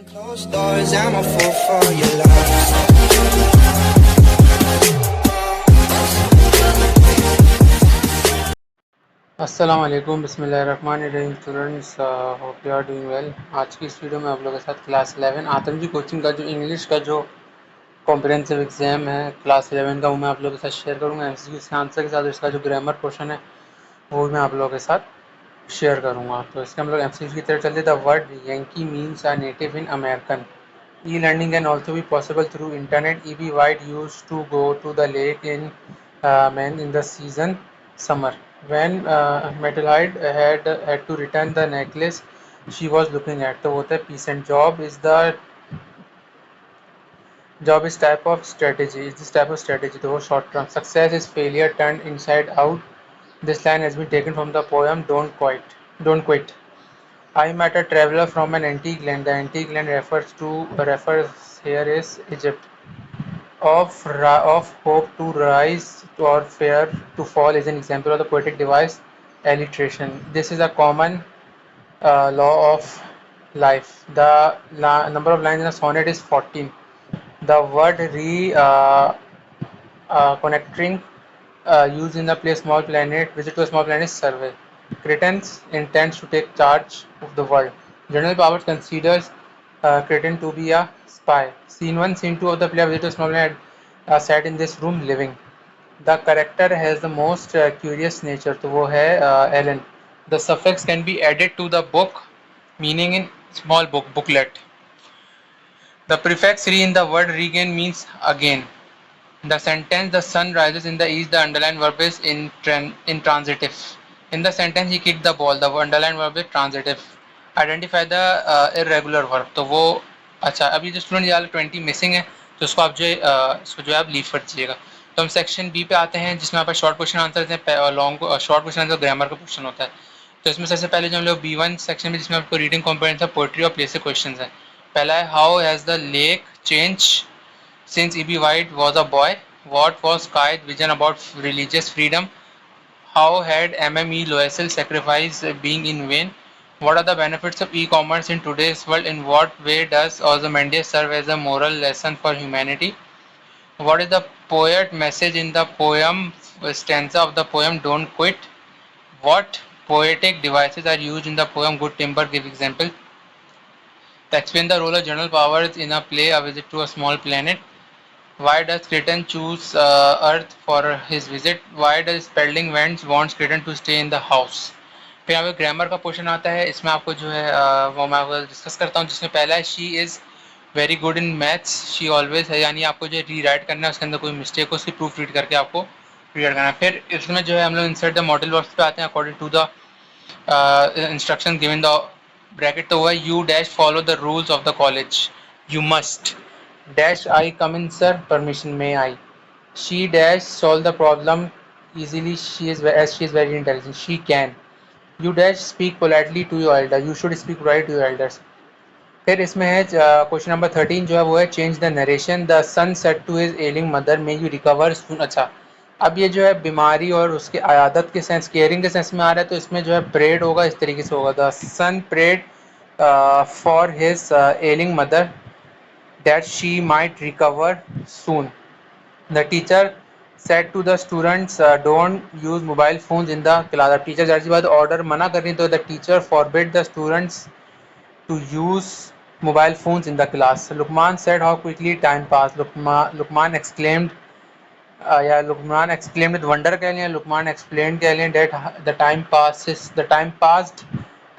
Closed doors, I'm a fool for your love. अस्सलाम वालेकुम बिस्मिल्लाहिर्रहमानिर्रहीम students, hope you are doing well. आज की इस वीडियो में आप लोगों के साथ क्लास 11 आतम जी कोचिंग का जो इंग्लिश का जो कॉम्प्रिहेंसिव एग्ज़ाम है क्लास 11 का, वो मैं आप लोगों के साथ शेयर करूँगा एमसीक्यू के आंसर के साथ। इसका जो ग्रामर पोर्शन है वो भी मैं आप लोगों के साथ शेयर करूँगा। तो इसके हम लोग एमसीक्यू की तरफ चलते। The word Yankee means a native in American. E-learning can also be possible through internet. E.B. White used to go to the lake in the season summer. When Metalhide had to return the necklace she was looking at. तो होता है peasant. Job is type of strategy. Is this type of strategy? तो वो short term. Success is failure turned inside out. This line has been taken from the poem Don't Quit. I met a traveler from an antique land. The antique land refers here is Egypt. Of hope to rise or fear to fall is an example of the poetic device alliteration. This is a common law of life. The number of lines in a sonnet is 14. The word connecting used in the play Small Planet, Visit to a Small Planet survey. Cretans intends to take charge of the world. General Powers considers Cretan to be a spy. Scene 1, Scene 2 of the play Visit to a Small Planet sat in this room living. The character has the most curious nature, तो वो है Ellen. The suffix can be added to the book, meaning in small book, booklet. The prefix re in the word regain means again. The sentence "the sun rises in the east", the underlined verb is intransitive. In the sentence "he kicked the ball", the underlined verb is transitive. Identify the irregular verb. तो वो अच्छा, अभी जो student यहाँ 20 missing है, तो उसको आप इसको जो है आप लीव कर दीजिएगा। तो हम सेक्शन बी पे आते हैं, जिसमें आप शॉर्ट क्वेश्चन आंसर हैं। Long short question answer grammar का क्वेश्चन होता है। तो इसमें सबसे पहले जो हम लोग B1 सेक्शन में, जिसमें आपको रीडिंग कॉम्प्रिहेंशन, पोएट्री और प्लेस से क्वेश्चन है। पहला है how has the lake change since E.B. White was a boy. What was Kai's vision about religious freedom? How had M.M.E. Loisel sacrificed being in vain? What are the benefits of e-commerce in today's world? In what way does Ozymandias serve as a moral lesson for humanity? What is the poet message in the poem stanza of the poem Don't Quit? What poetic devices are used in the poem Good Timber? Give example. Explain the role of general powers in a play A Visit to a Small Planet. Why does Cretan choose Earth for his visit? Why does Spalding wants Cretan to stay in the house? फिर यहाँ पे grammar का portion आता है। इसमें आपको जो है वो मैं आपको डिस्कस करता हूँ। जिसमें पहला है she is very good in maths, she always है, यानी आपको जो री राइट करना है, उसके अंदर कोई मिस्टेक हो उसकी प्रूफ रीड करके आपको रीड करना है। फिर इसमें जो है हम लोग इंसर्ट द मॉडल वर्ब्स पे आते हैं according to the instruction given the bracket. तो हुआ you dash follow the rules of the college, you must dash I come in sir, permission may I. She dash solve the problem easily, she is as she is very intelligent, she can. You dash speak politely to your elder, you should speak politely to your elders. फिर इसमें है question number 13 जो है वो है change the narration. The son said to his ailing mother may you recover soon. अच्छा, अब ये जो है बीमारी और उसके आयादत के सेंस, केयरिंग के सेंस में आ रहा है, तो इसमें जो है प्रेड होगा, इस तरीके से होगा the son prayed for his ailing mother that she might recover soon. The teacher said to the students, don't use mobile phones in the class. अब टीचर जाहिर सी बात ऑर्डर मना कर रही, तो the teacher forbade the students to use mobile phones in the class. Lukman said how quickly time passed. Lukman exclaimed या Lukman exclaimed with wonder कह लें, Lukman explained कह लें that the time passed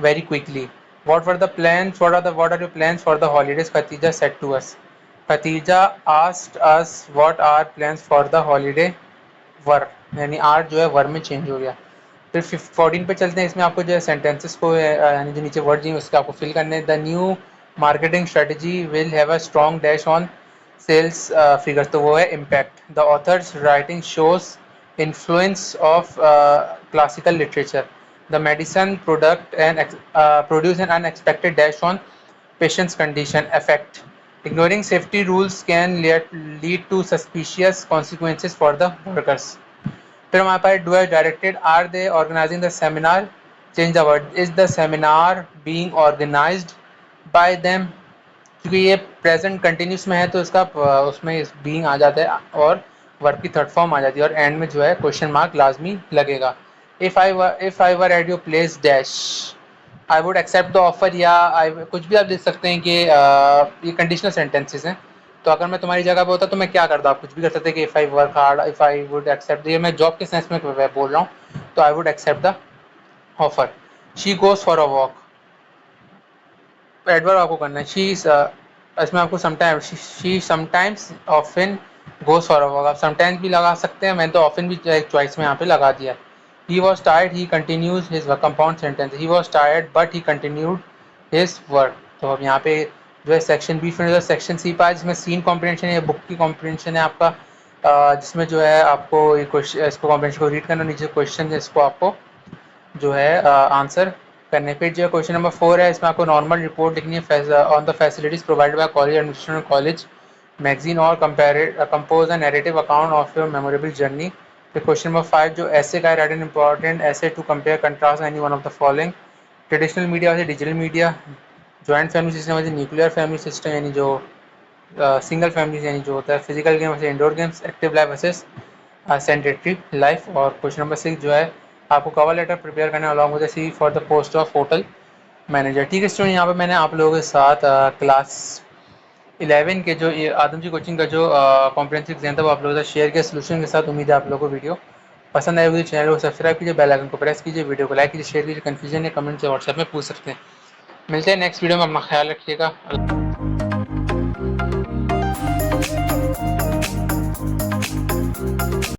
very quickly. What are your plans for the holidays? Khatija said to us. Khatija asked us what our plans for the holiday were. यानी are जो है वर में change हो गया। फिर 14 पे चलते हैं। इसमें आपको जो है सेंटेंसेस को यानी जो नीचे वर्ड दिए उसके आपको फिल करने हैं। The new marketing strategy will have a strong dash on sales figures, तो वो है impact. The author's writing shows influence of classical literature. The medicine product and produce an unexpected dash on patient's condition effect. Ignoring safety rules can lead to suspicious consequences for the workers. फिर हमारे पास do as directed, are they organizing the seminar, change the word, is the seminar being organized by them. क्योंकि ये present continuous में है तो इसका उसमें बीइंग आ जाता है और वर्ब की थर्ड फॉर्म आ जाती है और एंड में जो है क्वेश्चन मार्क लाजमी लगेगा। If I were at your place dash, I would accept the offer, या आई कुछ भी आप देख सकते हैं कि ये कंडीशनल सेंटेंसेस हैं। तो अगर मैं तुम्हारी जगह पे होता तो मैं क्या करता, आप कुछ भी कर सकते कि if I work hard, if I would accept, ये मैं जॉब के सेंस में बोल रहा हूँ, तो I would accept the offer. She goes for a walk, adverb आपको करना है। इसमें आपको sometimes, she sometimes often goes for a walk, आप समटाइम्स भी लगा सकते हैं, मैंने तो ऑफन भी एक चॉइस में यहाँ पे लगा दिया। He was tired he continues his compound sentence, he was tired but he continued his work. तो अब यहाँ पे जो है सेक्शन बी फिर सेक्शन सी पार्ट, जिसमें सीन कॉम्प्रिहेंशन है, बुक की कॉम्प्रिहेंशन है आपका, जिसमें जो है आपको ये क्वेश्चन, इसको कॉम्प्रिहेंशन को रीड करना, नीचे क्वेश्चन है इसको आपको जो है आंसर करने। फिर जो क्वेश्चन नंबर 4 है, इसमें आपको नॉर्मल रिपोर्ट लिखनी है on the facilities provided by college administration, college magazine और compose an narrative account of your memorable journey. फिर क्वेश्चन नंबर 5 जो ऐसे का, write an important essay to compare contrast any one of the following. Traditional media versus digital media, joint family system versus nuclear family system, यानी जो single family यानी जो होता है, physical game versus indoor games, active life versus sedentary life. और question number 6 जो है आपको कवर लेटर प्रिपेयर करना along with C for the post of hotel manager. ठीक है स्टूडेंट, यहाँ पे मैंने आप लोगों के साथ क्लास 11 के जो ये आदम जी कोचिंग का जो कॉम्प्रिहेंसिव एग्जाम था वो आप लोगों के साथ शेयर किया सोल्यूशन के साथ। उम्मीद है आप लोगों को वीडियो पसंद आए होगी। चैनल को सब्सक्राइब कीजिए, बेल आइकन को प्रेस कीजिए, वीडियो को लाइक कीजिए, शेयर कीजिए, कन्फ्यूजन है कमेंट से व्हाट्सएप में पूछ सकते हैं। मिलते हैं नेक्स्ट वीडियो में, अपना ख्याल रखिएगा।